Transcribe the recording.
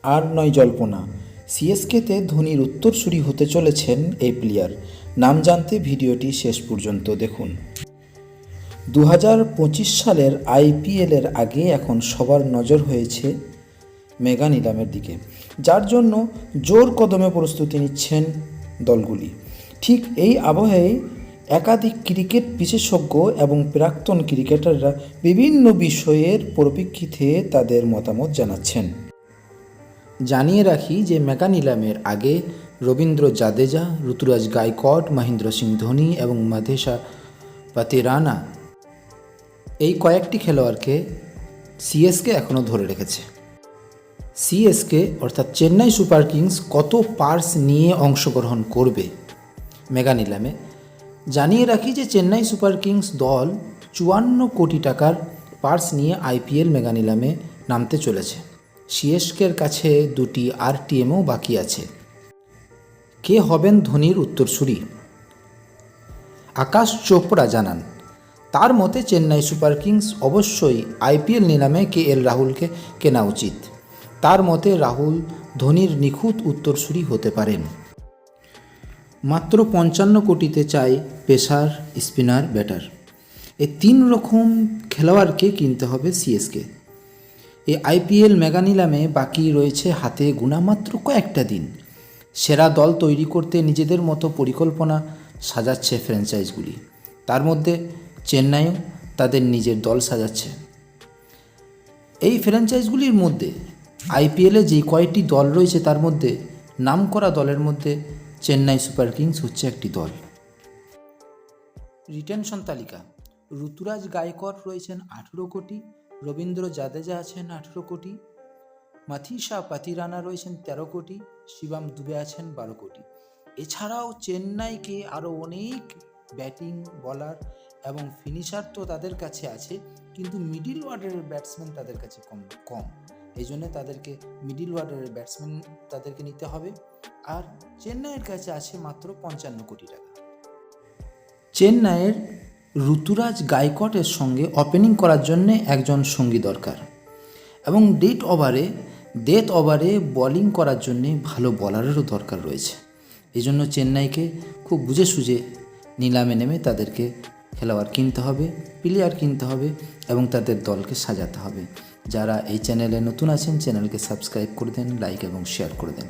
আর নয় জল্পনা, সিএসকেতে ধোনির উত্তরসূরি হতে চলেছেন এই প্লেয়ার। নাম জানতে ভিডিওটি শেষ পর্যন্ত দেখুন। 2025 সালের আইপিএলের আগে এখন সবার নজর হয়েছে মেগা নিলামের দিকে, যার জন্য জোর কদমে প্রস্তুতি নিচ্ছেন দলগুলি। ঠিক এই আবহে একাধিক ক্রিকেট বিশেষজ্ঞ এবং প্রাক্তন ক্রিকেটাররা বিভিন্ন বিষয়ের পরিপ্রেক্ষিতে তাদের মতামত জানাচ্ছেন। জানিয়ে রাখি যে মেগা নিলামের আগে রবীন্দ্র জাদেজা, ঋতুরাজ গায়কোয়াড়, মহেন্দ্র সিং ধোনি এবং মহেশ পাতিরানা এই কয়েকটি খেলোয়াড়কে সিএসকে এখনও ধরে রেখেছে। সিএসকে অর্থাৎ চেন্নাই সুপার কিংস কত পার্স নিয়ে অংশগ্রহণ করবে মেগা নিলামে, জানিয়ে রাখি যে চেন্নাই সুপার কিংস দল 54 কোটি টাকার পার্স নিয়ে আইপিএল মেগা নিলামে নামতে চলেছে। সিএসকের কাছে দুটি আরটিএমও বাকি আছে। কে হবেন ধোনির উত্তরসূরি? আকাশ চোপড়া জানান, তার মতে চেন্নাই সুপার কিংস অবশ্যই আইপিএল নিলামে রাহুলকে কেনা উচিত। তার মতে রাহুল ধোনির নিখুঁত উত্তরসূরি হতে পারেন। মাত্র 55 কোটিতে চাই পেসার, স্পিনার, ব্যাটার। এই 3 রকম খেলোয়াড়কে কিনতে হবে সিএসকে। এই আইপিএল মেগা নিলামে বাকি রয়েছে হাতে গোনা মাত্র কয়েকটা দিন। সেরা দল তৈরি করতে নিজেদের মতো পরিকল্পনা সাজাচ্ছে ফ্র্যাঞ্চাইজগুলি। তার মধ্যে চেন্নাইও তাদের নিজের দল সাজাচ্ছে। এই ফ্র্যাঞ্চাইজগুলির মধ্যে আইপিএলে যে কয়েকটি দল রয়েছে তার মধ্যে নামকরা দলের মধ্যে চেন্নাই সুপার কিংস হচ্ছে একটি দল। রিটেনশন তালিকা: ঋতুরাজ গায়কোয়াড় রয়েছেন 18 কোটি, রবীন্দ্র জাদেজা আছেন 18 কোটি, মহেশ পাতিরানা রয়েছেন 13 কোটি, শিবম দুবে আছেন 12 কোটি। এছাড়াও চেন্নাইকে আরও অনেক ব্যাটিং, বলার এবং ফিনিশার তো তাদের কাছে আছে, কিন্তু মিডিল অর্ডারের ব্যাটসম্যান তাদের কাছে কম। এই জন্য তাদেরকে মিডিল অর্ডারের ব্যাটসম্যান তাদেরকে নিতে হবে। আর চেন্নাইয়ের কাছে আছে মাত্র 55 কোটি টাকা। চেন্নাইয়ের ঋতুরাজ গায়কোয়াড়ের সঙ্গে ওপেনিং করার জন্য একজন সঙ্গী দরকার এবং ডেথ ওভারে বোলিং করার জন্যে ভালো বলারেরও দরকার রয়েছে। এই জন্য চেন্নাইকে খুব বুঝে সুঝে নিলামে নেমে তাদেরকে খেলোয়াড় কিনতে হবে, প্লেয়ার কিনতে হবে এবং তাদের দলকে সাজাতে হবে। যারা এই চ্যানেলে নতুন আছেন চ্যানেলকে সাবস্ক্রাইব করে দেন, লাইক এবং শেয়ার করে দেন।